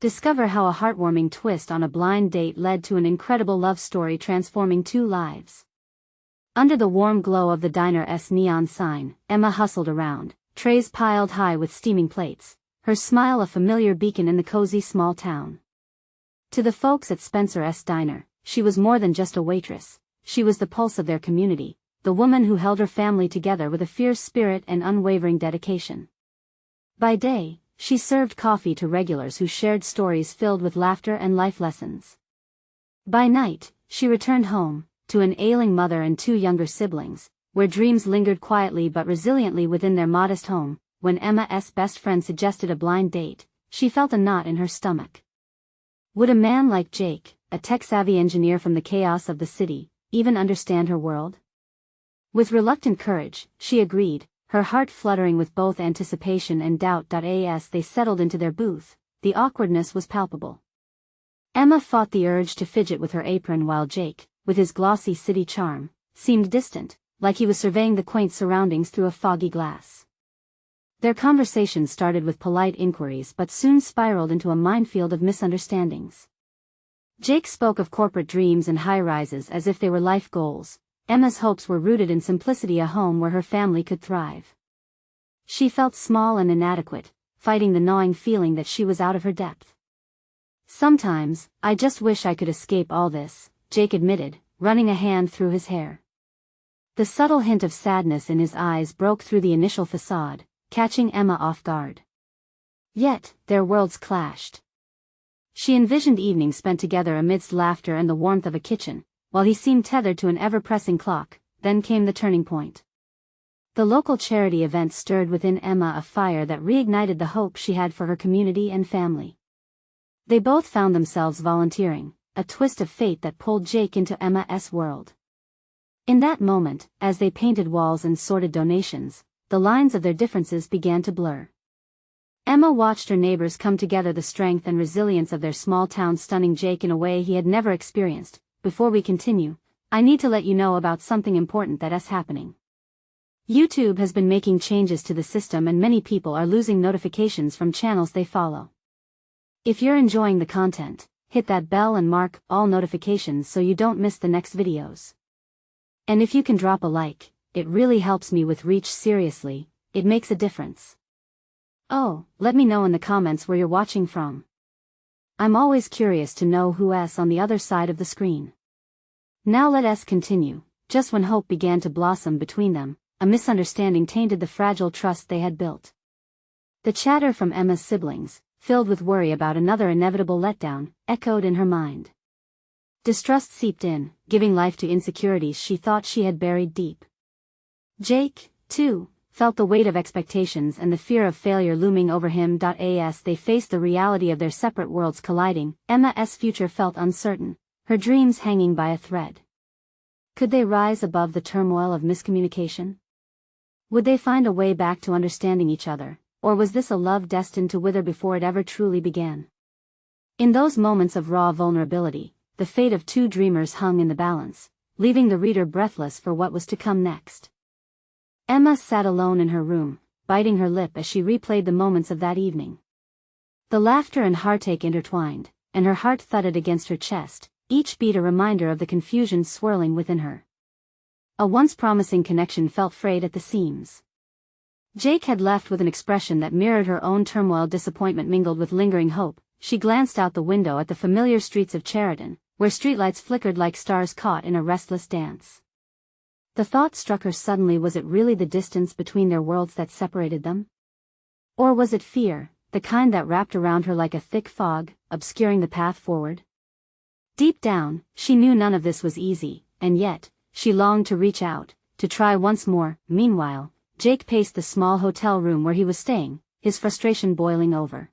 Discover how a heartwarming twist on a blind date led to an incredible love story transforming two lives. Under the warm glow of the diner's neon sign, Emma hustled around, trays piled high with steaming plates, her smile a familiar beacon in the cozy small town. To the folks at Spencer's Diner, she was more than just a waitress. She was the pulse of their community, the woman who held her family together with a fierce spirit and unwavering dedication. By day, she served coffee to regulars who shared stories filled with laughter and life lessons. By night, she returned home, to an ailing mother and two younger siblings, where dreams lingered quietly but resiliently within their modest home. When Emma's best friend suggested a blind date, she felt a knot in her stomach. Would a man like Jake, a tech-savvy engineer from the chaos of the city, even understand her world? With reluctant courage, she agreed, her heart fluttering with both anticipation and doubt. As they settled into their booth, the awkwardness was palpable. Emma fought the urge to fidget with her apron while Jake, with his glossy city charm, seemed distant, like he was surveying the quaint surroundings through a foggy glass. Their conversation started with polite inquiries but soon spiraled into a minefield of misunderstandings. Jake spoke of corporate dreams and high-rises as if they were life goals. Emma's hopes were rooted in simplicity, a home where her family could thrive. She felt small and inadequate, fighting the gnawing feeling that she was out of her depth. "Sometimes, I just wish I could escape all this," Jake admitted, running a hand through his hair. The subtle hint of sadness in his eyes broke through the initial facade, catching Emma off guard. Yet, their worlds clashed. She envisioned evenings spent together amidst laughter and the warmth of a kitchen, while he seemed tethered to an ever-pressing clock. Then came the turning point. The local charity event stirred within Emma a fire that reignited the hope she had for her community and family. They both found themselves volunteering, a twist of fate that pulled Jake into Emma's world. In that moment, as they painted walls and sorted donations, the lines of their differences began to blur. Emma watched her neighbors come together, the strength and resilience of their small town stunning Jake in a way he had never experienced. Before we continue, I need to let you know about something important that's happening. YouTube has been making changes to the system and many people are losing notifications from channels they follow. If you're enjoying the content, hit that bell and mark all notifications so you don't miss the next videos. And if you can drop a like, it really helps me with reach. Seriously, it makes a difference. Oh, let me know in the comments where you're watching from. I'm always curious to know who's on the other side of the screen. Now let us continue. Just when hope began to blossom between them, a misunderstanding tainted the fragile trust they had built. The chatter from Emma's siblings, filled with worry about another inevitable letdown, echoed in her mind. Distrust seeped in, giving life to insecurities she thought she had buried deep. Jake, too, felt the weight of expectations and the fear of failure looming over him. As they faced the reality of their separate worlds colliding, Emma's future felt uncertain, her dreams hanging by a thread. Could they rise above the turmoil of miscommunication? Would they find a way back to understanding each other, or was this a love destined to wither before it ever truly began? In those moments of raw vulnerability, the fate of two dreamers hung in the balance, leaving the reader breathless for what was to come next. Emma sat alone in her room, biting her lip as she replayed the moments of that evening. The laughter and heartache intertwined, and her heart thudded against her chest, each beat a reminder of the confusion swirling within her. A once promising connection felt frayed at the seams. Jake had left with an expression that mirrored her own turmoil, disappointment mingled with lingering hope. She glanced out the window at the familiar streets of Sheridan, where streetlights flickered like stars caught in a restless dance. The thought struck her suddenly, was it really the distance between their worlds that separated them? Or was it fear, the kind that wrapped around her like a thick fog, obscuring the path forward? Deep down, she knew none of this was easy, and yet, she longed to reach out, to try once more. Meanwhile, Jake paced the small hotel room where he was staying, his frustration boiling over.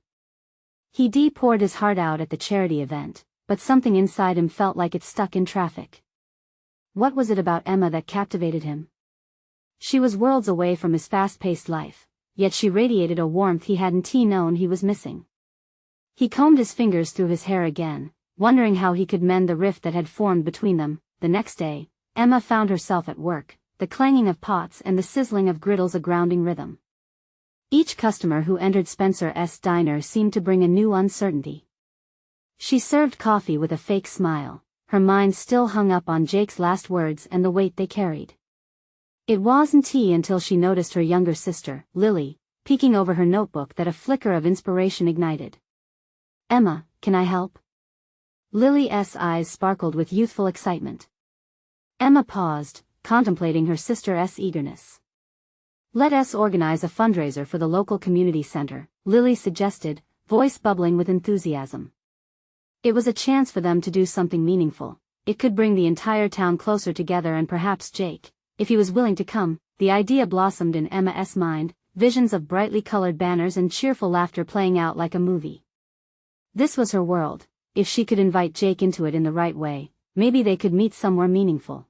He poured his heart out at the charity event, but something inside him felt like it stuck in traffic. What was it about Emma that captivated him? She was worlds away from his fast-paced life, yet she radiated a warmth he hadn't known he was missing. He combed his fingers through his hair again, wondering how he could mend the rift that had formed between them. The next day, Emma found herself at work, the clanging of pots and the sizzling of griddles a grounding rhythm. Each customer who entered Spencer's Diner seemed to bring a new uncertainty. She served coffee with a fake smile, her mind still hung up on Jake's last words and the weight they carried. It wasn't tea until she noticed her younger sister, Lily, peeking over her notebook that a flicker of inspiration ignited. "Emma, can I help?" Lily's eyes sparkled with youthful excitement. Emma paused, contemplating her sister's eagerness. "Let us organize a fundraiser for the local community center," Lily suggested, voice bubbling with enthusiasm. It was a chance for them to do something meaningful. It could bring the entire town closer together, and perhaps Jake, if he was willing to come. The idea blossomed in Emma's mind, visions of brightly colored banners and cheerful laughter playing out like a movie. This was her world. If she could invite Jake into it in the right way, maybe they could meet somewhere meaningful.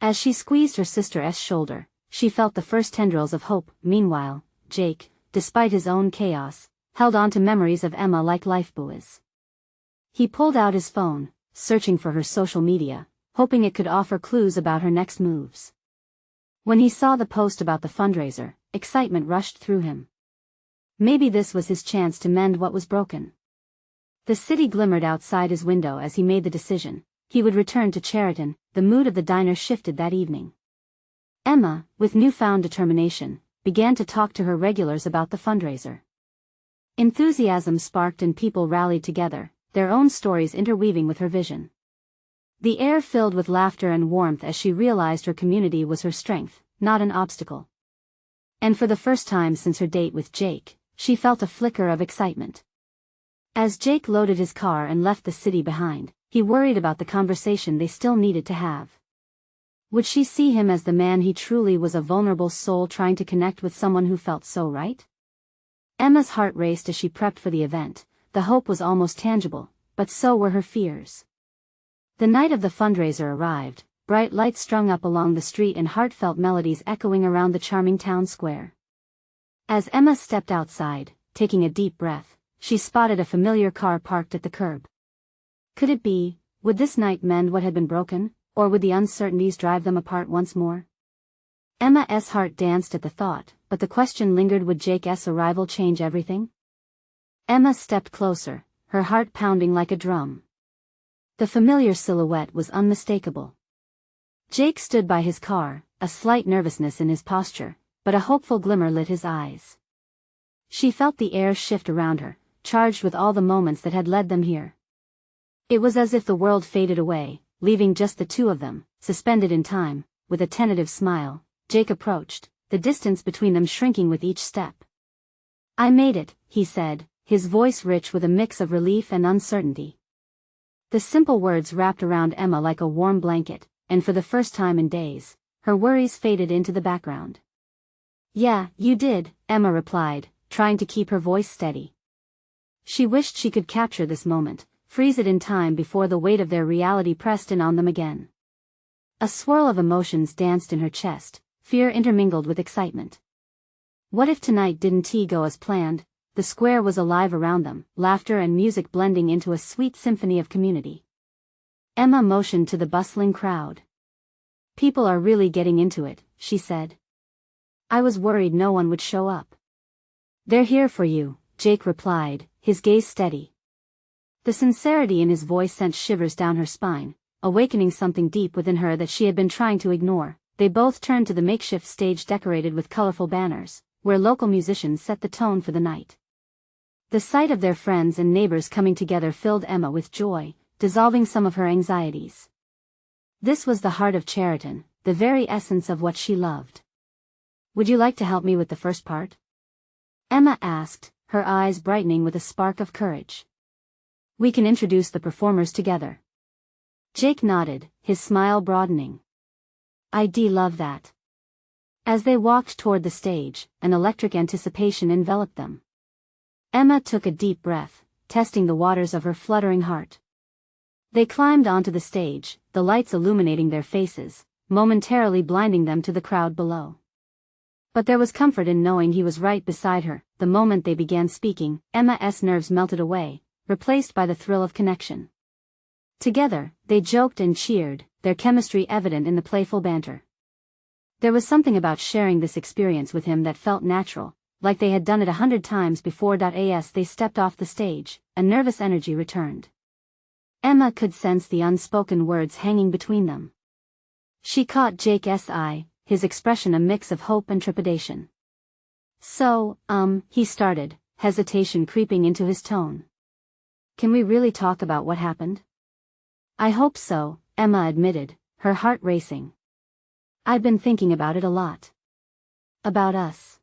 As she squeezed her sister's shoulder, she felt the first tendrils of hope. Meanwhile, Jake, despite his own chaos, held on to memories of Emma like lifebuoys. He pulled out his phone, searching for her social media, hoping it could offer clues about her next moves. When he saw the post about the fundraiser, excitement rushed through him. Maybe this was his chance to mend what was broken. The city glimmered outside his window as he made the decision. He would return to Cheriton. The mood of the diner shifted that evening. Emma, with newfound determination, began to talk to her regulars about the fundraiser. Enthusiasm sparked and people rallied together, their own stories interweaving with her vision. The air filled with laughter and warmth as she realized her community was her strength, not an obstacle. And for the first time since her date with Jake, she felt a flicker of excitement. As Jake loaded his car and left the city behind, he worried about the conversation they still needed to have. Would she see him as the man he truly was, a vulnerable soul trying to connect with someone who felt so right? Emma's heart raced as she prepped for the event. The hope was almost tangible, but so were her fears. The night of the fundraiser arrived, bright lights strung up along the street and heartfelt melodies echoing around the charming town square. As Emma stepped outside, taking a deep breath, she spotted a familiar car parked at the curb. Could it be? Would this night mend what had been broken, or would the uncertainties drive them apart once more? Emma's heart danced at the thought, but the question lingered: would Jake's arrival change everything? Emma stepped closer, her heart pounding like a drum. The familiar silhouette was unmistakable. Jake stood by his car, a slight nervousness in his posture, but a hopeful glimmer lit his eyes. She felt the air shift around her, charged with all the moments that had led them here. It was as if the world faded away, leaving just the two of them, suspended in time. With a tentative smile, Jake approached, the distance between them shrinking with each step. "I made it," he said, his voice rich with a mix of relief and uncertainty. The simple words wrapped around Emma like a warm blanket, and for the first time in days, her worries faded into the background. "Yeah, you did," Emma replied, trying to keep her voice steady. She wished she could capture this moment, freeze it in time before the weight of their reality pressed in on them again. A swirl of emotions danced in her chest, fear intermingled with excitement. What if tonight didn't go as planned? The square was alive around them, laughter and music blending into a sweet symphony of community. Emma motioned to the bustling crowd. "People are really getting into it," she said. "I was worried no one would show up." "They're here for you," Jake replied, his gaze steady. The sincerity in his voice sent shivers down her spine, awakening something deep within her that she had been trying to ignore. They both turned to the makeshift stage decorated with colorful banners, where local musicians set the tone for the night. The sight of their friends and neighbors coming together filled Emma with joy, dissolving some of her anxieties. This was the heart of Cheriton, the very essence of what she loved. "Would you like to help me with the first part?" Emma asked, her eyes brightening with a spark of courage. "We can introduce the performers together." Jake nodded, his smile broadening. "I'd love that." As they walked toward the stage, an electric anticipation enveloped them. Emma took a deep breath, testing the waters of her fluttering heart. They climbed onto the stage, the lights illuminating their faces, momentarily blinding them to the crowd below. But there was comfort in knowing he was right beside her. The moment they began speaking, Emma's nerves melted away, replaced by the thrill of connection. Together, they joked and cheered, their chemistry evident in the playful banter. There was something about sharing this experience with him that felt natural, like they had done it 100 times before. As they stepped off the stage, a nervous energy returned. Emma could sense the unspoken words hanging between them. She caught Jake's eye, his expression a mix of hope and trepidation. So, he started, hesitation creeping into his tone. Can we really talk about what happened? I hope so, Emma admitted, her heart racing. I've been thinking about it a lot. About us.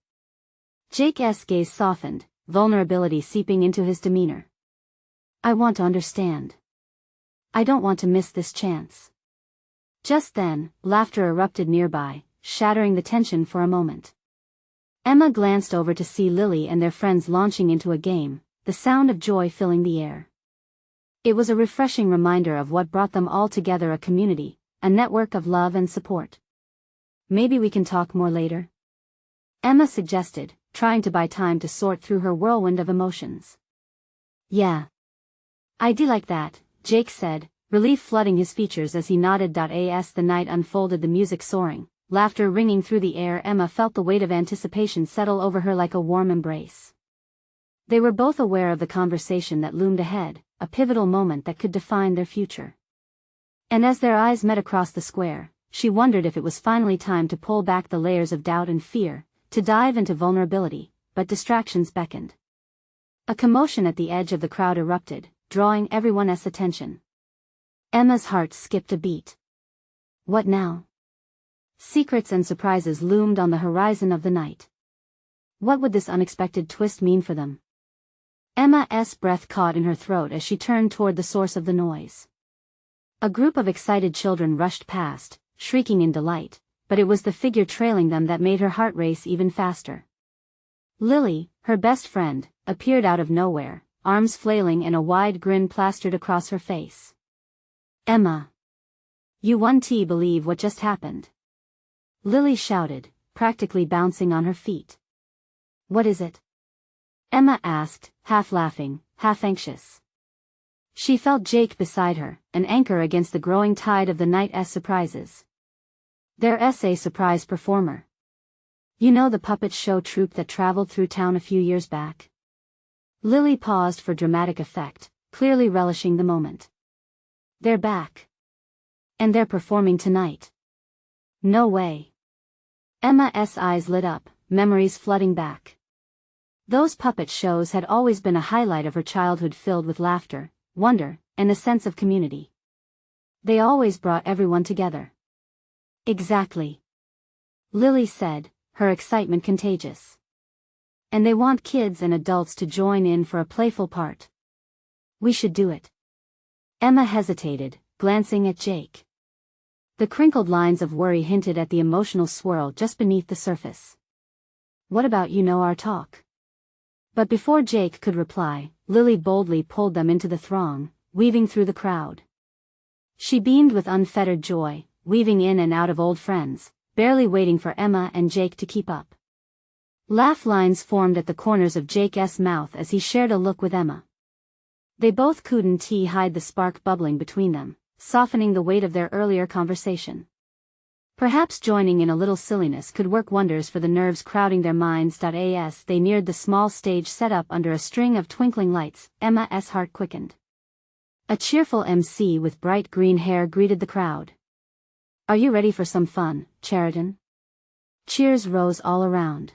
Jake's gaze softened, vulnerability seeping into his demeanor. I want to understand. I don't want to miss this chance. Just then, laughter erupted nearby, shattering the tension for a moment. Emma glanced over to see Lily and their friends launching into a game, the sound of joy filling the air. It was a refreshing reminder of what brought them all together, a community, a network of love and support. Maybe we can talk more later? Emma suggested, trying to buy time to sort through her whirlwind of emotions. Yeah. I'd like that, Jake said, relief flooding his features as he nodded. As the night unfolded, the music soaring, laughter ringing through the air, Emma felt the weight of anticipation settle over her like a warm embrace. They were both aware of the conversation that loomed ahead, a pivotal moment that could define their future. And as their eyes met across the square, she wondered if it was finally time to pull back the layers of doubt and fear, to dive into vulnerability, but distractions beckoned. A commotion at the edge of the crowd erupted, drawing everyone's attention. Emma's heart skipped a beat. What now? Secrets and surprises loomed on the horizon of the night. What would this unexpected twist mean for them? Emma's breath caught in her throat as she turned toward the source of the noise. A group of excited children rushed past, shrieking in delight, but it was the figure trailing them that made her heart race even faster. Lily, her best friend, appeared out of nowhere, arms flailing and a wide grin plastered across her face. Emma. You won't believe what just happened. Lily shouted, practically bouncing on her feet. What is it? Emma asked, half laughing, half anxious. She felt Jake beside her, an anchor against the growing tide of the night's surprises. There's a surprise performer. You know, the puppet show troupe that traveled through town a few years back? Lily paused for dramatic effect, clearly relishing the moment. They're back. And they're performing tonight. No way. Emma's eyes lit up, memories flooding back. Those puppet shows had always been a highlight of her childhood, filled with laughter, wonder, and a sense of community. They always brought everyone together. Exactly. Lily said, her excitement contagious. And they want kids and adults to join in for a playful part. We should do it. Emma hesitated, glancing at Jake. The crinkled lines of worry hinted at the emotional swirl just beneath the surface. What about our talk? But before Jake could reply, Lily boldly pulled them into the throng, weaving through the crowd. She beamed with unfettered joy, weaving in and out of old friends, barely waiting for Emma and Jake to keep up. Laugh lines formed at the corners of Jake's mouth as he shared a look with Emma. They both couldn't hide the spark bubbling between them, softening the weight of their earlier conversation. Perhaps joining in a little silliness could work wonders for the nerves crowding their minds. As they neared the small stage set up under a string of twinkling lights, Emma's heart quickened. A cheerful MC with bright green hair greeted the crowd. Are you ready for some fun, Cheriton? Cheers rose all around.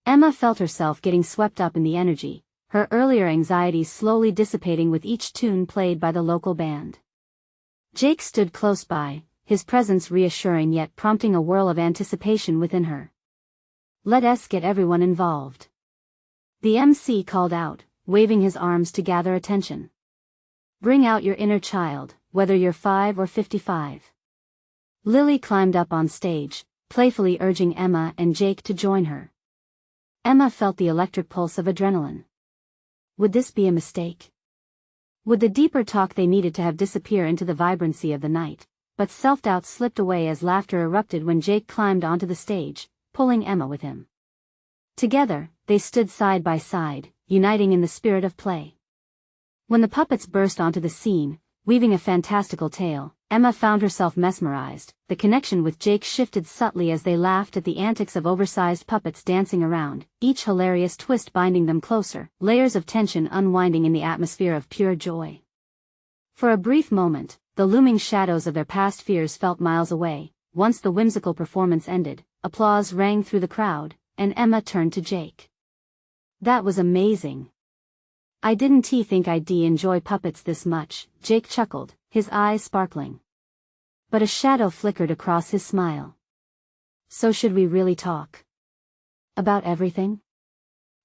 Emma felt herself getting swept up in the energy, her earlier anxieties slowly dissipating with each tune played by the local band. Jake stood close by, his presence reassuring yet prompting a whirl of anticipation within her. Let's get everyone involved. The MC called out, waving his arms to gather attention. Bring out your inner child, whether you're 5 or 55. Lily climbed up on stage, playfully urging Emma and Jake to join her. Emma felt the electric pulse of adrenaline. Would this be a mistake? Would the deeper talk they needed to have disappear into the vibrancy of the night? But self-doubt slipped away as laughter erupted when Jake climbed onto the stage, pulling Emma with him. Together, they stood side by side, uniting in the spirit of play. When the puppets burst onto the scene, weaving a fantastical tale, Emma found herself mesmerized. The connection with Jake shifted subtly as they laughed at the antics of oversized puppets dancing around, each hilarious twist binding them closer, layers of tension unwinding in the atmosphere of pure joy. For a brief moment, the looming shadows of their past fears felt miles away. Once the whimsical performance ended, applause rang through the crowd, and Emma turned to Jake. "That was amazing. I didn't think I'd enjoy puppets this much," Jake chuckled, his eyes sparkling. But a shadow flickered across his smile. "So should we really talk about everything?"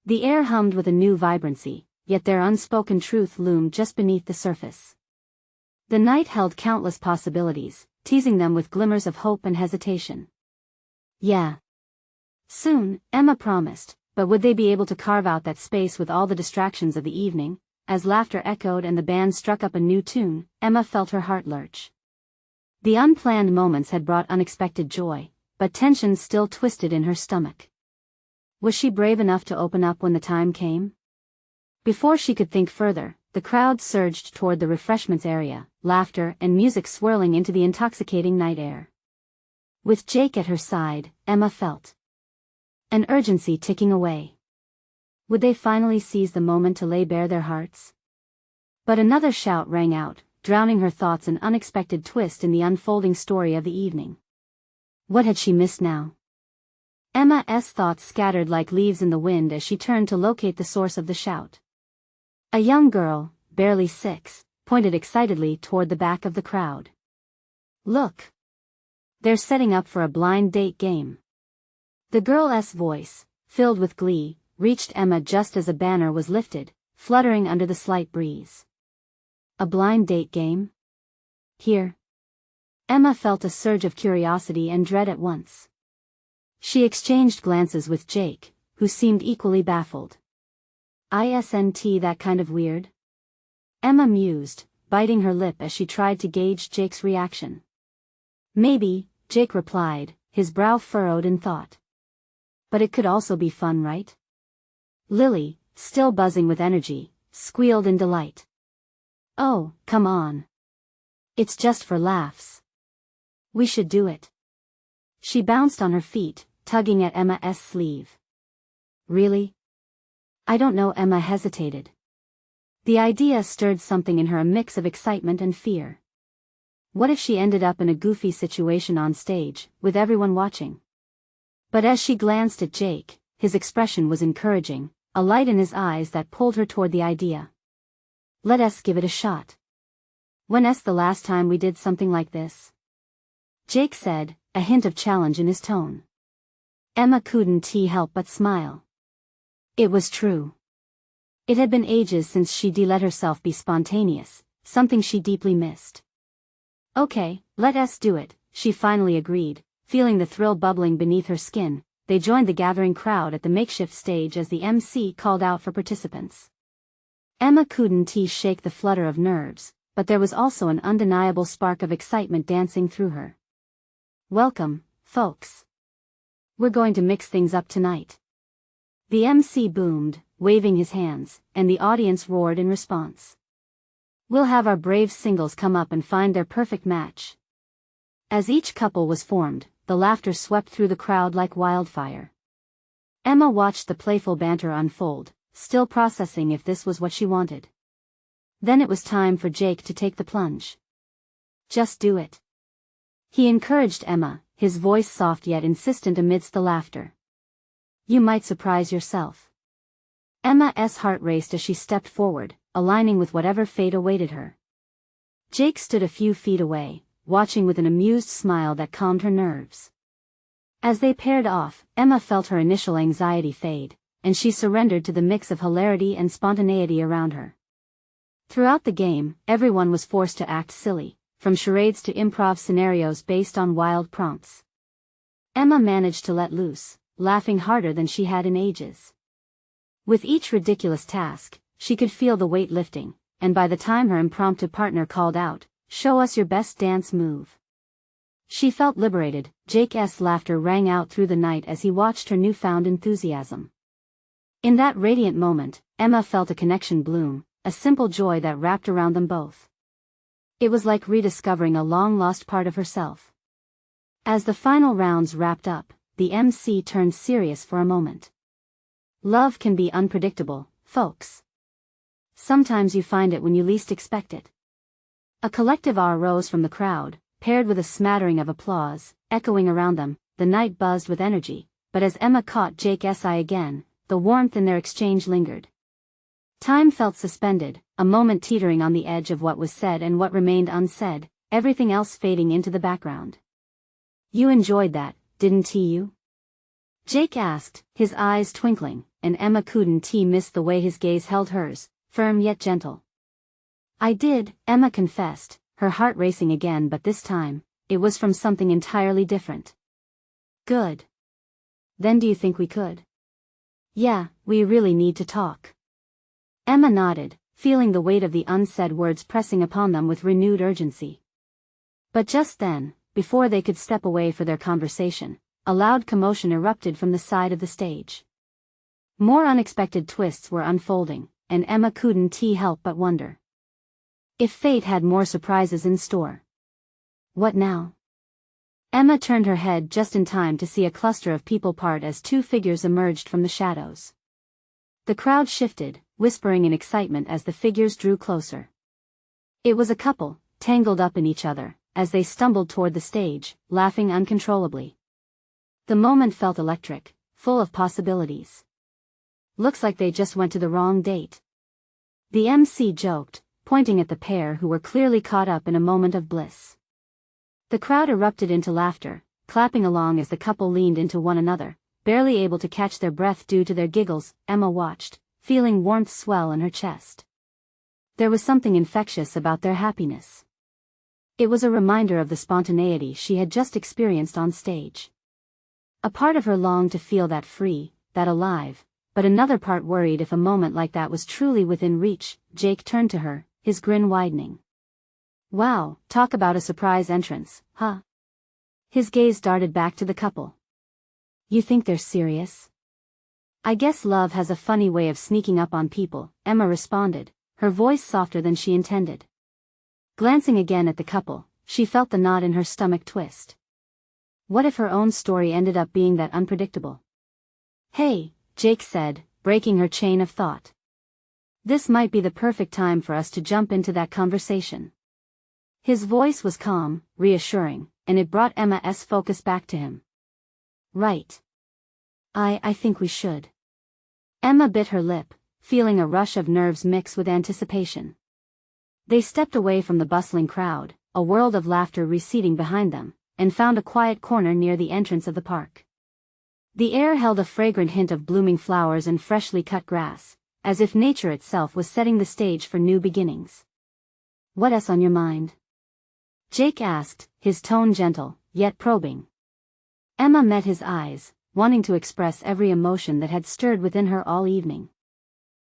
The air hummed with a new vibrancy, yet their unspoken truth loomed just beneath the surface. The night held countless possibilities, teasing them with glimmers of hope and hesitation. "Yeah. Soon," Emma promised, but would they be able to carve out that space with all the distractions of the evening? As laughter echoed and the band struck up a new tune, Emma felt her heart lurch. The unplanned moments had brought unexpected joy, but tension still twisted in her stomach. Was she brave enough to open up when the time came? Before she could think further, the crowd surged toward the refreshments area, laughter and music swirling into the intoxicating night air. With Jake at her side, Emma felt an urgency ticking away. Would they finally seize the moment to lay bare their hearts? But another shout rang out, drowning her thoughts, an unexpected twist in the unfolding story of the evening. What had she missed now? Emma's thoughts scattered like leaves in the wind as she turned to locate the source of the shout. A young girl, barely 6, pointed excitedly toward the back of the crowd. "Look! They're setting up for a blind date game." The girl's voice, filled with glee, reached Emma just as a banner was lifted, fluttering under the slight breeze. A blind date game? Here? Emma felt a surge of curiosity and dread at once. She exchanged glances with Jake, who seemed equally baffled. "Isn't that kind of weird?" Emma mused, biting her lip as she tried to gauge Jake's reaction. "Maybe," Jake replied, his brow furrowed in thought. "But it could also be fun, right?" Lily, still buzzing with energy, squealed in delight. "Oh, come on. It's just for laughs. We should do it." She bounced on her feet, tugging at Emma's sleeve. "Really?" "I don't know." Emma hesitated. The idea stirred something in her, a mix of excitement and fear. What if she ended up in a goofy situation on stage, with everyone watching? But as she glanced at Jake, his expression was encouraging, a light in his eyes that pulled her toward the idea. "Let us give it a shot. When's the last time we did something like this?" Jake said, a hint of challenge in his tone. Emma couldn't help but smile. It was true. It had been ages since she'd let herself be spontaneous, something she deeply missed. "Okay, let us do it," she finally agreed, feeling the thrill bubbling beneath her skin. They joined the gathering crowd at the makeshift stage as the MC called out for participants. Emma couldn't shake the flutter of nerves, but there was also an undeniable spark of excitement dancing through her. "Welcome, folks. We're going to mix things up tonight." The MC boomed, waving his hands, and the audience roared in response. "We'll have our brave singles come up and find their perfect match." As each couple was formed, the laughter swept through the crowd like wildfire. Emma watched the playful banter unfold, still processing if this was what she wanted. Then it was time for Jake to take the plunge. "Just do it," he encouraged Emma, his voice soft yet insistent amidst the laughter. "You might surprise yourself." Emma's heart raced as she stepped forward, aligning with whatever fate awaited her. Jake stood a few feet away, watching with an amused smile that calmed her nerves. As they paired off, Emma felt her initial anxiety fade, and she surrendered to the mix of hilarity and spontaneity around her. Throughout the game, everyone was forced to act silly, from charades to improv scenarios based on wild prompts. Emma managed to let loose, laughing harder than she had in ages. With each ridiculous task, she could feel the weight lifting, and by the time her impromptu partner called out, "Show us your best dance move," she felt liberated. Jake's laughter rang out through the night as he watched her newfound enthusiasm. In that radiant moment, Emma felt a connection bloom, a simple joy that wrapped around them both. It was like rediscovering a long-lost part of herself. As the final rounds wrapped up, the MC turned serious for a moment. "Love can be unpredictable, folks. Sometimes you find it when you least expect it." A collective "ah" rose from the crowd, paired with a smattering of applause, echoing around them. The night buzzed with energy, but as Emma caught Jake's eye again, the warmth in their exchange lingered. Time felt suspended, a moment teetering on the edge of what was said and what remained unsaid, everything else fading into the background. "You enjoyed that, didn't you?" Jake asked, his eyes twinkling, and Emma couldn't miss the way his gaze held hers, firm yet gentle. "I did," Emma confessed, her heart racing again, but this time, it was from something entirely different. "Good. Then do you think we could?" "Yeah, we really need to talk." Emma nodded, feeling the weight of the unsaid words pressing upon them with renewed urgency. But just then, before they could step away for their conversation, a loud commotion erupted from the side of the stage. More unexpected twists were unfolding, and Emma couldn't help but wonder if fate had more surprises in store. What now? Emma turned her head just in time to see a cluster of people part as two figures emerged from the shadows. The crowd shifted, whispering in excitement as the figures drew closer. It was a couple, tangled up in each other, as they stumbled toward the stage, laughing uncontrollably. The moment felt electric, full of possibilities. "Looks like they just went to the wrong date," the MC joked, pointing at the pair who were clearly caught up in a moment of bliss. The crowd erupted into laughter, clapping along as the couple leaned into one another, barely able to catch their breath due to their giggles. Emma watched, feeling warmth swell in her chest. There was something infectious about their happiness. It was a reminder of the spontaneity she had just experienced on stage. A part of her longed to feel that free, that alive, but another part worried if a moment like that was truly within reach. Jake turned to her, his grin widening. "Wow, talk about a surprise entrance, huh?" His gaze darted back to the couple. "You think they're serious?" "I guess love has a funny way of sneaking up on people," Emma responded, her voice softer than she intended. Glancing again at the couple, she felt the knot in her stomach twist. What if her own story ended up being that unpredictable? "Hey," Jake said, breaking her chain of thought. "This might be the perfect time for us to jump into that conversation." His voice was calm, reassuring, and it brought Emma's focus back to him. "Right. I think we should." Emma bit her lip, feeling a rush of nerves mix with anticipation. They stepped away from the bustling crowd, a world of laughter receding behind them, and found a quiet corner near the entrance of the park. The air held a fragrant hint of blooming flowers and freshly cut grass, as if nature itself was setting the stage for new beginnings. "What's on your mind?" Jake asked, his tone gentle, yet probing. Emma met his eyes, wanting to express every emotion that had stirred within her all evening.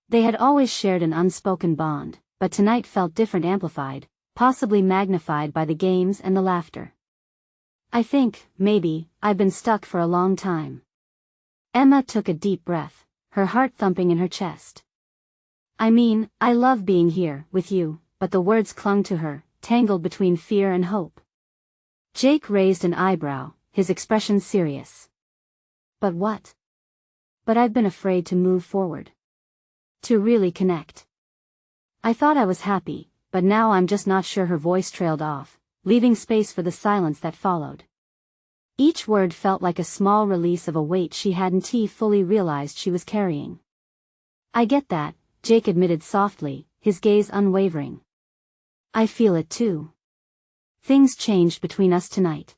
They had always shared an unspoken bond, but tonight felt different, amplified, possibly magnified by the games and the laughter. "I think, maybe, I've been stuck for a long time." Emma took a deep breath, her heart thumping in her chest. "I mean, I love being here, with you," but the words clung to her, tangled between fear and hope. Jake raised an eyebrow, his expression serious. "But what?" "But I've been afraid to move forward. To really connect. I thought I was happy, but now I'm just not sure." Her voice trailed off, leaving space for the silence that followed. Each word felt like a small release of a weight she hadn't fully realized she was carrying. "I get that," Jake admitted softly, his gaze unwavering. "I feel it too. Things changed between us tonight.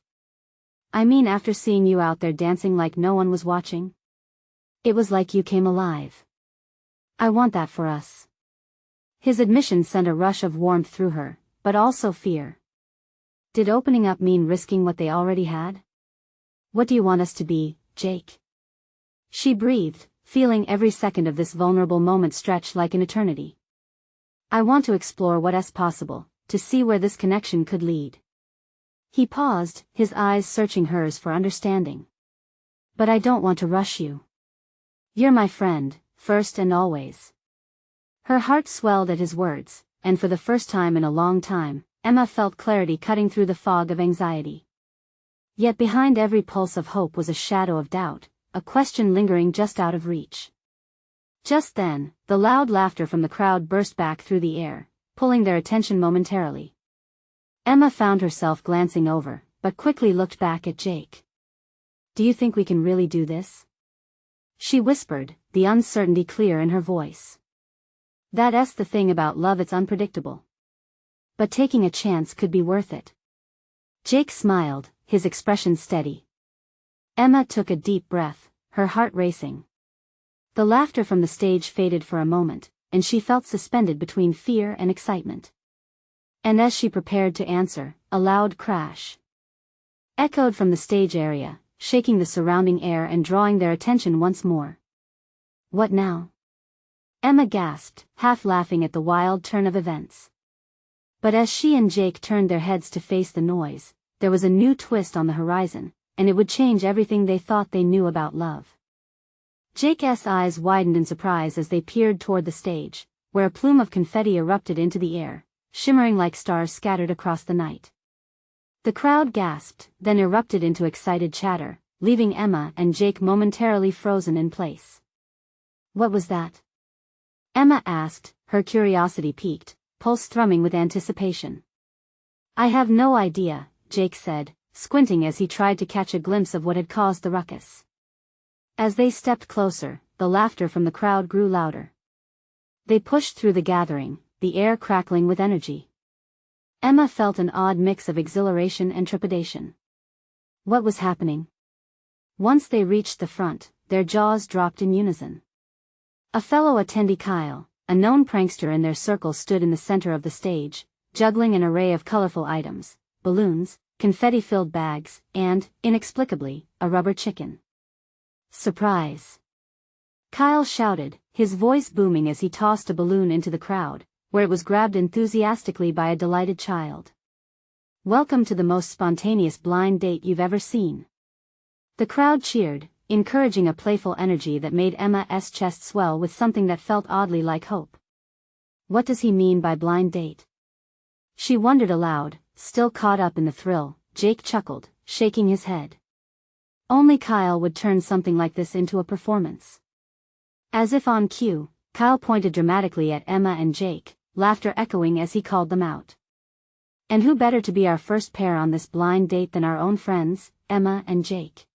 I mean, after seeing you out there dancing like no one was watching. It was like you came alive. I want that for us." His admission sent a rush of warmth through her, but also fear. Did opening up mean risking what they already had? "What do you want us to be, Jake?" She breathed, feeling every second of this vulnerable moment stretch like an eternity. "I want to explore what's possible, to see where this connection could lead." He paused, his eyes searching hers for understanding. "But I don't want to rush you. You're my friend, first and always." Her heart swelled at his words, and for the first time in a long time, Emma felt clarity cutting through the fog of anxiety. Yet behind every pulse of hope was a shadow of doubt, a question lingering just out of reach. Just then, the loud laughter from the crowd burst back through the air, pulling their attention momentarily. Emma found herself glancing over, but quickly looked back at Jake. "Do you think we can really do this?" she whispered, the uncertainty clear in her voice. "That's the thing about love, it's unpredictable. But taking a chance could be worth it." Jake smiled, his expression steady. Emma took a deep breath, her heart racing. The laughter from the stage faded for a moment, and she felt suspended between fear and excitement. And as she prepared to answer, a loud crash echoed from the stage area, shaking the surrounding air and drawing their attention once more. "What now?" Emma gasped, half laughing at the wild turn of events. But as she and Jake turned their heads to face the noise, there was a new twist on the horizon, and it would change everything they thought they knew about love. Jake's eyes widened in surprise as they peered toward the stage, where a plume of confetti erupted into the air, shimmering like stars scattered across the night. The crowd gasped, then erupted into excited chatter, leaving Emma and Jake momentarily frozen in place. "What was that?" Emma asked, her curiosity piqued, pulse thrumming with anticipation. "I have no idea," Jake said, squinting as he tried to catch a glimpse of what had caused the ruckus. As they stepped closer, the laughter from the crowd grew louder. They pushed through the gathering, the air crackling with energy. Emma felt an odd mix of exhilaration and trepidation. What was happening? Once they reached the front, their jaws dropped in unison. A fellow attendee, Kyle, a known prankster in their circle, stood in the center of the stage, juggling an array of colorful items, balloons, confetti-filled bags, and, inexplicably, a rubber chicken. "Surprise!" Kyle shouted, his voice booming as he tossed a balloon into the crowd, where it was grabbed enthusiastically by a delighted child. "Welcome to the most spontaneous blind date you've ever seen." The crowd cheered, encouraging a playful energy that made Emma's chest swell with something that felt oddly like hope. What does he mean by blind date? She wondered aloud, still caught up in the thrill. Jake chuckled, shaking his head. Only Kyle would turn something like this into a performance. As if on cue, Kyle pointed dramatically at Emma and Jake, laughter echoing as he called them out. "And who better to be our first pair on this blind date than our own friends, Emma and Jake?"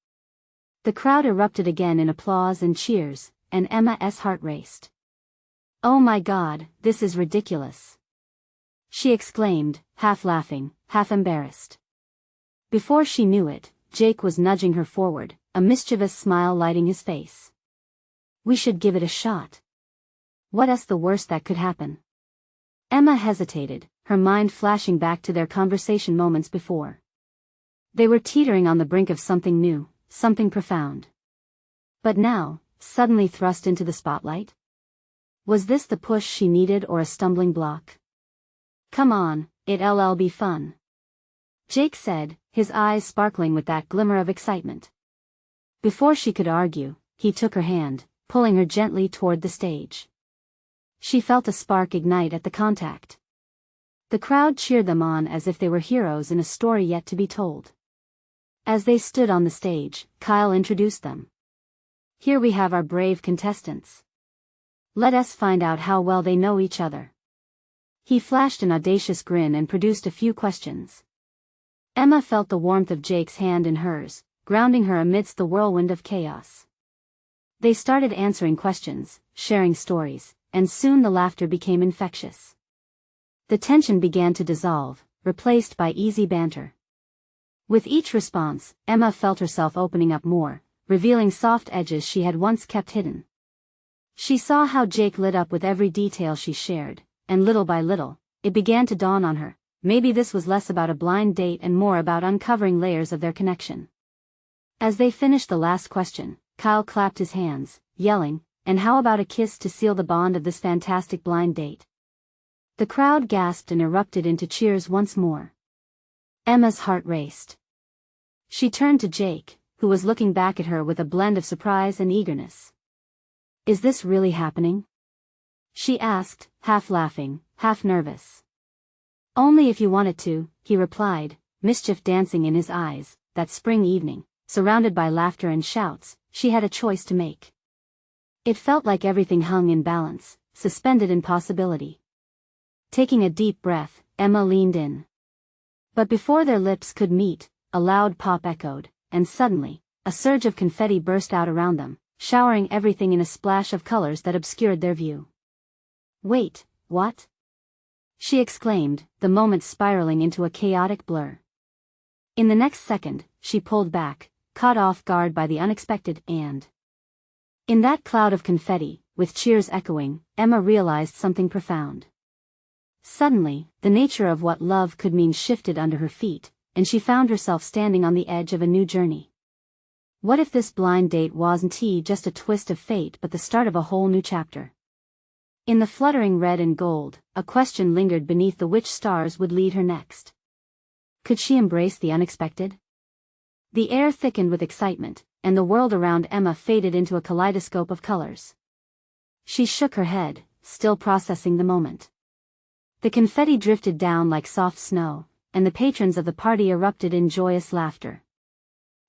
The crowd erupted again in applause and cheers, and Emma's heart raced. "Oh my God, this is ridiculous!" she exclaimed, half laughing, half embarrassed. Before she knew it, Jake was nudging her forward, a mischievous smile lighting his face. "We should give it a shot. What's the worst that could happen?" Emma hesitated, her mind flashing back to their conversation moments before. They were teetering on the brink of something new, something profound. But now, suddenly thrust into the spotlight? Was this the push she needed or a stumbling block? "Come on, it'll be fun," Jake said, his eyes sparkling with that glimmer of excitement. Before she could argue, he took her hand, pulling her gently toward the stage. She felt a spark ignite at the contact. The crowd cheered them on as if they were heroes in a story yet to be told. As they stood on the stage, Kyle introduced them. "Here we have our brave contestants. Let us find out how well they know each other." He flashed an audacious grin and produced a few questions. Emma felt the warmth of Jake's hand in hers, grounding her amidst the whirlwind of chaos. They started answering questions, sharing stories, and soon the laughter became infectious. The tension began to dissolve, replaced by easy banter. With each response, Emma felt herself opening up more, revealing soft edges she had once kept hidden. She saw how Jake lit up with every detail she shared, and little by little, it began to dawn on her. Maybe this was less about a blind date and more about uncovering layers of their connection. As they finished the last question, Kyle clapped his hands, yelling, "And how about a kiss to seal the bond of this fantastic blind date?" The crowd gasped and erupted into cheers once more. Emma's heart raced. She turned to Jake, who was looking back at her with a blend of surprise and eagerness. "Is this really happening?" she asked, half laughing, half nervous. "Only if you want it to," he replied, mischief dancing in his eyes. That spring evening, surrounded by laughter and shouts, she had a choice to make. It felt like everything hung in balance, suspended in possibility. Taking a deep breath, Emma leaned in. But before their lips could meet, a loud pop echoed, and suddenly, a surge of confetti burst out around them, showering everything in a splash of colors that obscured their view. "Wait, what?" she exclaimed, the moment spiraling into a chaotic blur. In the next second, she pulled back, caught off guard by the unexpected "and." In that cloud of confetti, with cheers echoing, Emma realized something profound. Suddenly, the nature of what love could mean shifted under her feet, and she found herself standing on the edge of a new journey. What if this blind date wasn't just a twist of fate but the start of a whole new chapter? In the fluttering red and gold, a question lingered beneath the which stars would lead her next. Could she embrace the unexpected? The air thickened with excitement, and the world around Emma faded into a kaleidoscope of colors. She shook her head, still processing the moment. The confetti drifted down like soft snow, and the patrons of the party erupted in joyous laughter.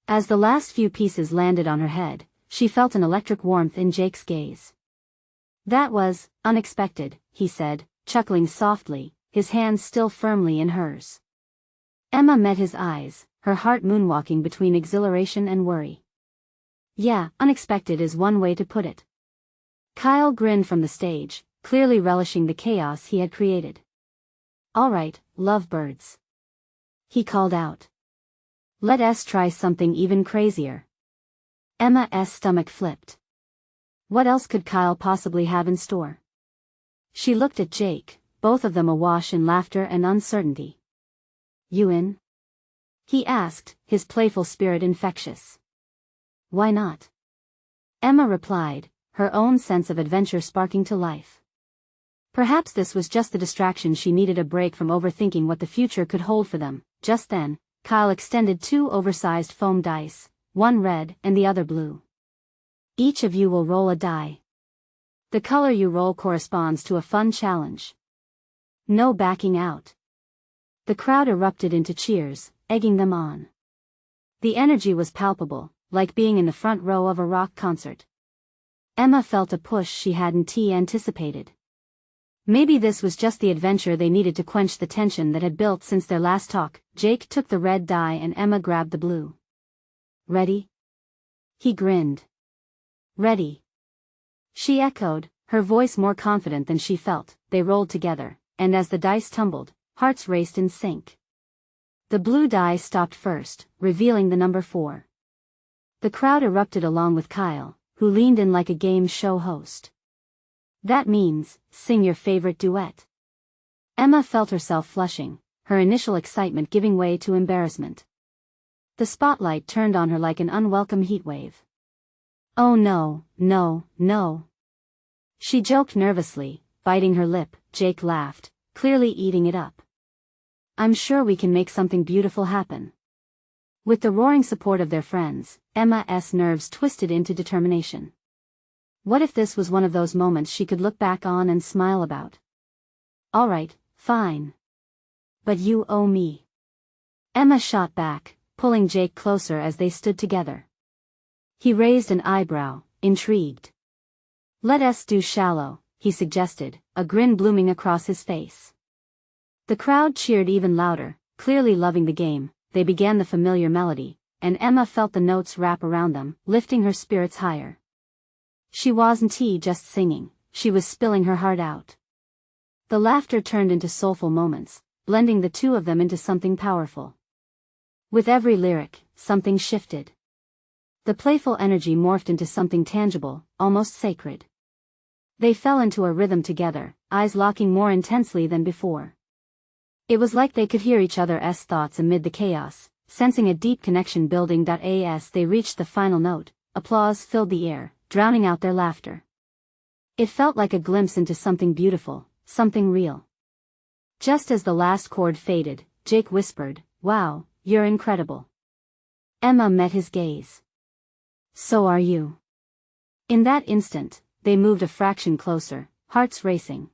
As the last few pieces landed on her head, she felt an electric warmth in Jake's gaze. "That was unexpected," he said, chuckling softly, his hands still firmly in hers. Emma met his eyes, her heart moonwalking between exhilaration and worry. "Yeah, unexpected is one way to put it." Kyle grinned from the stage, clearly relishing the chaos he had created. "All right, lovebirds," he called out. "Let's try something even crazier." Emma's stomach flipped. What else could Kyle possibly have in store? She looked at Jake, both of them awash in laughter and uncertainty. "You in?" he asked, his playful spirit infectious. "Why not?" Emma replied, her own sense of adventure sparking to life. Perhaps this was just the distraction she needed, a break from overthinking what the future could hold for them. Just then, Kyle extended 2 oversized foam dice, one red and the other blue. "Each of you will roll a die. The color you roll corresponds to a fun challenge. No backing out." The crowd erupted into cheers, egging them on. The energy was palpable, like being in the front row of a rock concert. Emma felt a push she hadn't anticipated. Maybe this was just the adventure they needed to quench the tension that had built since their last talk. Jake took the red die and Emma grabbed the blue. "Ready?" he grinned. "Ready," she echoed, her voice more confident than she felt. They rolled together, and as the dice tumbled, hearts raced in sync. The blue die stopped first, revealing the number 4. The crowd erupted along with Kyle, who leaned in like a game show host. "That means, sing your favorite duet." Emma felt herself flushing, her initial excitement giving way to embarrassment. The spotlight turned on her like an unwelcome heatwave. "Oh no, no, no," she joked nervously, biting her lip. Jake laughed, clearly eating it up. "I'm sure we can make something beautiful happen." With the roaring support of their friends, Emma's nerves twisted into determination. What if this was one of those moments she could look back on and smile about? "All right, fine. But you owe me." Emma shot back, pulling Jake closer as they stood together. He raised an eyebrow, intrigued. "Let's do shallow," he suggested, a grin blooming across his face. The crowd cheered even louder, clearly loving the game. They began the familiar melody, and Emma felt the notes wrap around them, lifting her spirits higher. She wasn't just singing, she was spilling her heart out. The laughter turned into soulful moments, blending the two of them into something powerful. With every lyric, something shifted. The playful energy morphed into something tangible, almost sacred. They fell into a rhythm together, eyes locking more intensely than before. It was like they could hear each other's thoughts amid the chaos, sensing a deep connection building. As they reached the final note, applause filled the air, drowning out their laughter. It felt like a glimpse into something beautiful, something real. Just as the last chord faded, Jake whispered, "Wow, you're incredible." Emma met his gaze. "So are you." In that instant, they moved a fraction closer, hearts racing.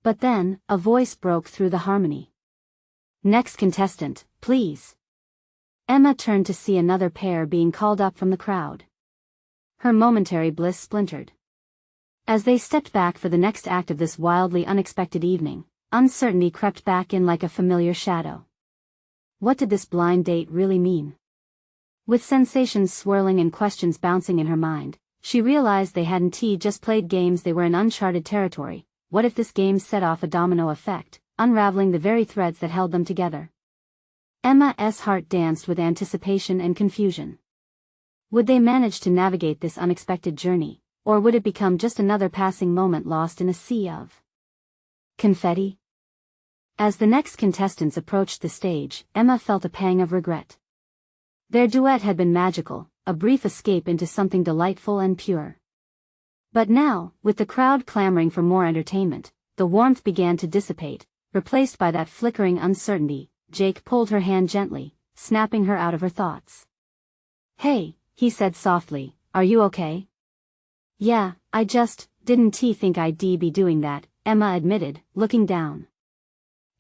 But then, a voice broke through the harmony. "Next contestant, please." Emma turned to see another pair being called up from the crowd. Her momentary bliss splintered. As they stepped back for the next act of this wildly unexpected evening, uncertainty crept back in like a familiar shadow. What did this blind date really mean? With sensations swirling and questions bouncing in her mind, she realized they hadn't just played games, they were in uncharted territory. What if this game set off a domino effect, unraveling the very threads that held them together? Emma's heart danced with anticipation and confusion. Would they manage to navigate this unexpected journey, or would it become just another passing moment lost in a sea of confetti? As the next contestants approached the stage, Emma felt a pang of regret. Their duet had been magical, a brief escape into something delightful and pure. But now, with the crowd clamoring for more entertainment, the warmth began to dissipate, replaced by that flickering uncertainty. Jake pulled her hand gently, snapping her out of her thoughts. "Hey," he said softly, "are you okay?" "Yeah, I just didn't think I'd be doing that," Emma admitted, looking down.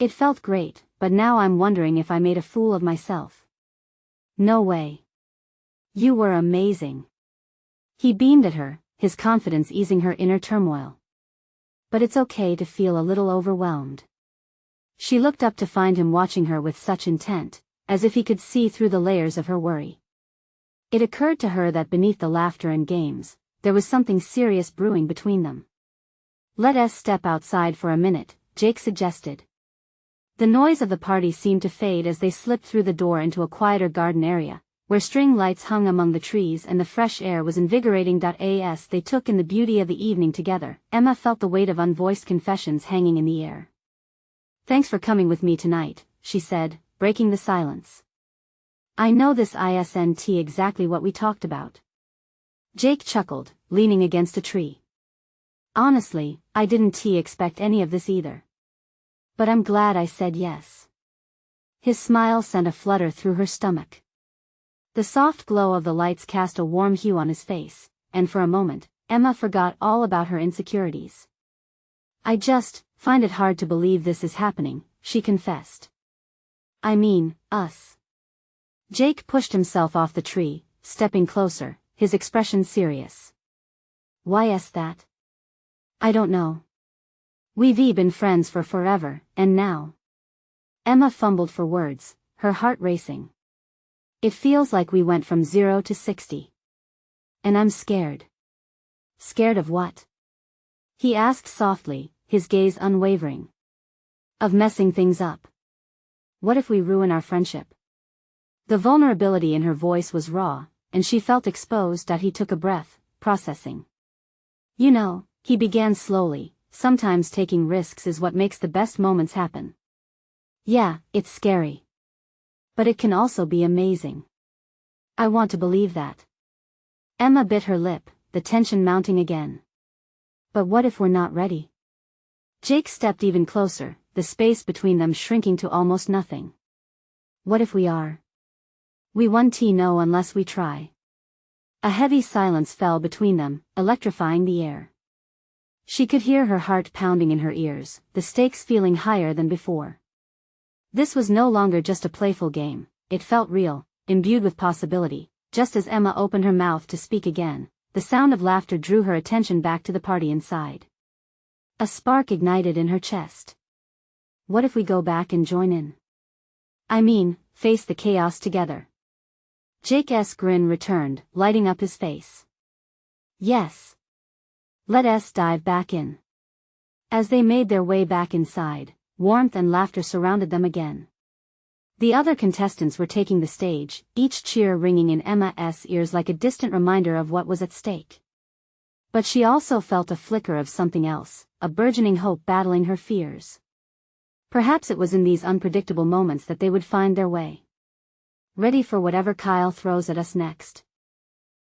"It felt great, but now I'm wondering if I made a fool of myself." "No way. You were amazing." He beamed at her, his confidence easing her inner turmoil. "But it's okay to feel a little overwhelmed." She looked up to find him watching her with such intent, as if he could see through the layers of her worry. It occurred to her that beneath the laughter and games, there was something serious brewing between them. "Let us step outside for a minute," Jake suggested. The noise of the party seemed to fade as they slipped through the door into a quieter garden area, where string lights hung among the trees and the fresh air was invigorating. As they took in the beauty of the evening together, Emma felt the weight of unvoiced confessions hanging in the air. "Thanks for coming with me tonight," she said, breaking the silence. "I know this isn't exactly what we talked about." Jake chuckled, leaning against a tree. "Honestly, I didn't expect any of this either. But I'm glad I said yes." His smile sent a flutter through her stomach. The soft glow of the lights cast a warm hue on his face, and for a moment, Emma forgot all about her insecurities. "I just find it hard to believe this is happening," she confessed. "I mean, us." Jake pushed himself off the tree, stepping closer, his expression serious. "Why is that?" "I don't know. We've been friends for forever, and now." Emma fumbled for words, her heart racing. "It feels like we went from 0 to 60. And I'm scared." "Scared of what?" he asked softly, his gaze unwavering. "Of messing things up. What if we ruin our friendship?" The vulnerability in her voice was raw, and she felt exposed. He took a breath, processing. "You know," he began slowly, "sometimes taking risks is what makes the best moments happen. Yeah, it's scary. But it can also be amazing. I want to believe that." Emma bit her lip, the tension mounting again. "But what if we're not ready?" Jake stepped even closer, the space between them shrinking to almost nothing. "What if we are? We won't know unless we try." A heavy silence fell between them, electrifying the air. She could hear her heart pounding in her ears, the stakes feeling higher than before. This was no longer just a playful game, it felt real, imbued with possibility. Just as Emma opened her mouth to speak again, the sound of laughter drew her attention back to the party inside. A spark ignited in her chest. "What if we go back and join in? I mean, face the chaos together?" Jake's grin returned, lighting up his face. "Yes. Let us dive back in." As they made their way back inside, warmth and laughter surrounded them again. The other contestants were taking the stage, each cheer ringing in Emma's ears like a distant reminder of what was at stake. But she also felt a flicker of something else, a burgeoning hope battling her fears. Perhaps it was in these unpredictable moments that they would find their way. "Ready for whatever Kyle throws at us next?"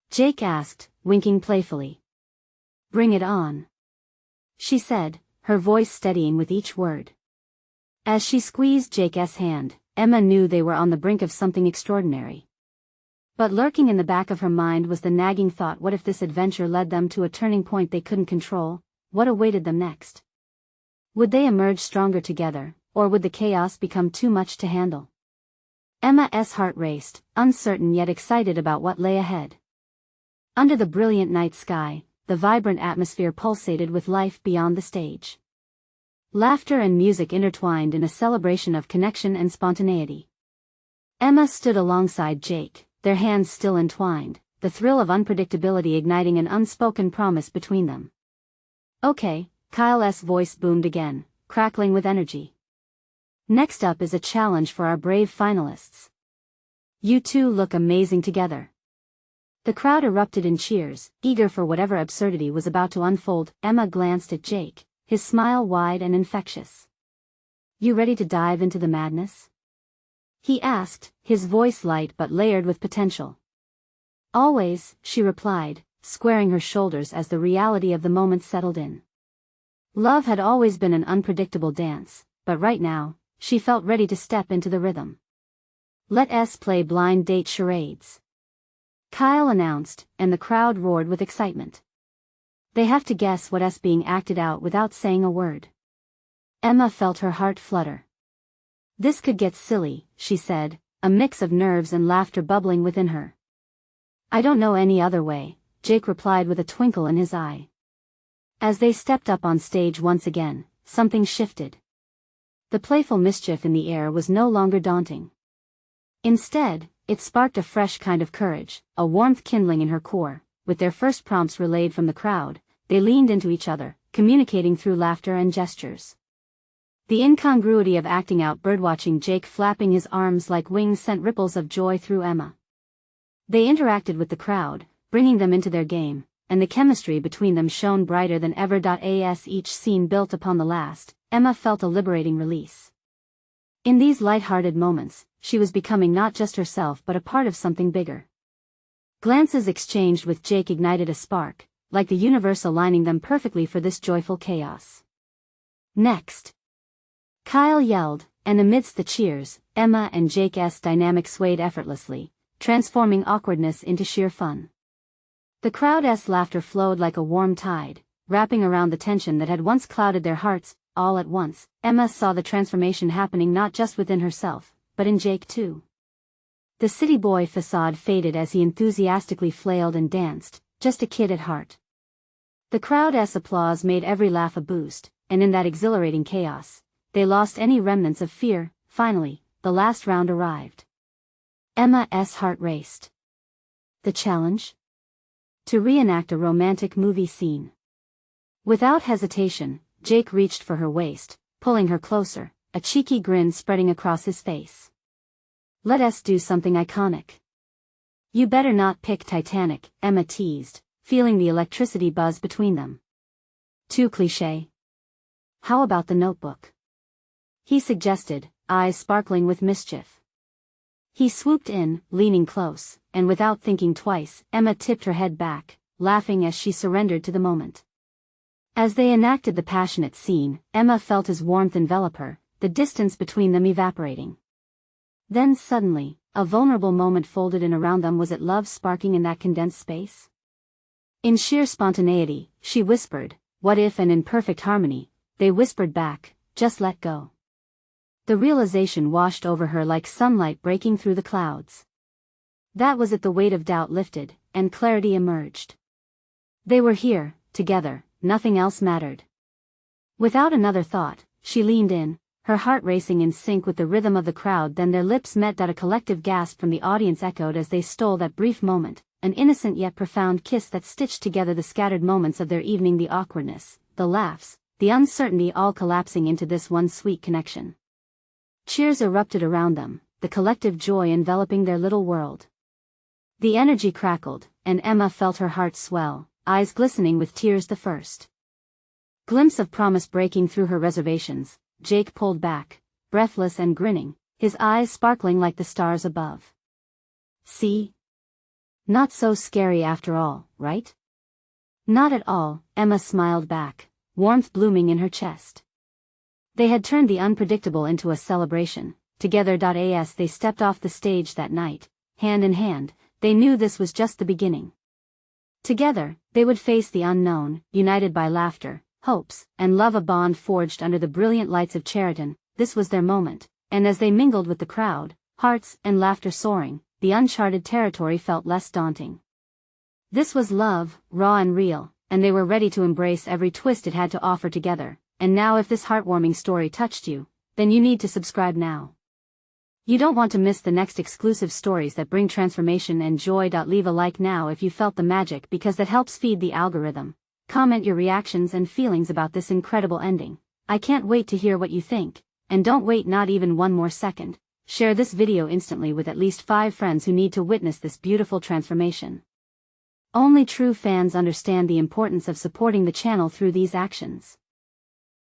Jake asked, winking playfully. "Bring it on," she said, her voice steadying with each word. As she squeezed Jake's hand, Emma knew they were on the brink of something extraordinary. But lurking in the back of her mind was the nagging thought, what if this adventure led them to a turning point they couldn't control? What awaited them next? Would they emerge stronger together, or would the chaos become too much to handle? Emma's heart raced, uncertain yet excited about what lay ahead. Under the brilliant night sky, the vibrant atmosphere pulsated with life beyond the stage. Laughter and music intertwined in a celebration of connection and spontaneity. Emma stood alongside Jake, their hands still entwined, the thrill of unpredictability igniting an unspoken promise between them. "Okay," Kyle's voice boomed again, crackling with energy. "Next up is a challenge for our brave finalists. You two look amazing together." The crowd erupted in cheers, eager for whatever absurdity was about to unfold. Emma glanced at Jake, his smile wide and infectious. "You ready to dive into the madness?" he asked, his voice light but layered with potential. "Always," she replied, squaring her shoulders as the reality of the moment settled in. Love had always been an unpredictable dance, but right now, she felt ready to step into the rhythm. "Let's play blind date charades," Kyle announced, and the crowd roared with excitement. They have to guess what's being acted out without saying a word. Emma felt her heart flutter. This could get silly, she said, a mix of nerves and laughter bubbling within her. "I don't know any other way," Jake replied with a twinkle in his eye. As they stepped up on stage once again, something shifted. The playful mischief in the air was no longer daunting. Instead, it sparked a fresh kind of courage, a warmth kindling in her core. With their first prompts relayed from the crowd, they leaned into each other, communicating through laughter and gestures. The incongruity of acting out birdwatching Jake flapping his arms like wings sent ripples of joy through Emma. They interacted with the crowd, bringing them into their game, and the chemistry between them shone brighter than ever. As each scene built upon the last, Emma felt a liberating release. In these light-hearted moments, she was becoming not just herself but a part of something bigger. Glances exchanged with Jake ignited a spark, like the universe aligning them perfectly for this joyful chaos. "Next!" Kyle yelled, and amidst the cheers, Emma and Jake's dynamic swayed effortlessly, transforming awkwardness into sheer fun. The crowd's laughter flowed like a warm tide, wrapping around the tension that had once clouded their hearts. All at once, Emma saw the transformation happening not just within herself, but in Jake too. The city boy facade faded as he enthusiastically flailed and danced, just a kid at heart. The crowd's applause made every laugh a boost, and in that exhilarating chaos, they lost any remnants of fear. Finally, the last round arrived. Emma's heart raced. The challenge? To reenact a romantic movie scene. Without hesitation, Jake reached for her waist, pulling her closer, a cheeky grin spreading across his face. "Let's do something iconic." "You better not pick Titanic," Emma teased, feeling the electricity buzz between them. "Too cliché." "How about The Notebook?" he suggested, eyes sparkling with mischief. He swooped in, leaning close, and without thinking twice, Emma tipped her head back, laughing as she surrendered to the moment. As they enacted the passionate scene, Emma felt his warmth envelop her, the distance between them evaporating. Then suddenly, a vulnerable moment folded in around them. Was it love sparking in that condensed space? In sheer spontaneity, she whispered, "What if?" and in perfect harmony, they whispered back, "Just let go." The realization washed over her like sunlight breaking through the clouds. That was it. The weight of doubt lifted, and clarity emerged. They were here, together, nothing else mattered. Without another thought, she leaned in, her heart racing in sync with the rhythm of the crowd. Then their lips met. A collective gasp from the audience echoed as they stole that brief moment, an innocent yet profound kiss that stitched together the scattered moments of their evening. The awkwardness, the laughs, the uncertainty, all collapsing into this one sweet connection. Cheers erupted around them, the collective joy enveloping their little world. The energy crackled, and Emma felt her heart swell, eyes glistening with tears. The first glimpse of promise breaking through her reservations, Jake pulled back, breathless and grinning, his eyes sparkling like the stars above. "See? Not so scary after all, right?" "Not at all," Emma smiled back, warmth blooming in her chest. They had turned the unpredictable into a celebration. Together. As they stepped off the stage that night, hand in hand, they knew this was just the beginning. Together, they would face the unknown, united by laughter, hopes, and love, a bond forged under the brilliant lights of Cheriton. This was their moment, and as they mingled with the crowd, hearts and laughter soaring, the uncharted territory felt less daunting. This was love, raw and real, and they were ready to embrace every twist it had to offer together. And now, if this heartwarming story touched you, then you need to subscribe now. You don't want to miss the next exclusive stories that bring transformation and joy. Leave a like now if you felt the magic, because that helps feed the algorithm. Comment your reactions and feelings about this incredible ending. I can't wait to hear what you think. And don't wait not even one more second. Share this video instantly with at least 5 friends who need to witness this beautiful transformation. Only true fans understand the importance of supporting the channel through these actions.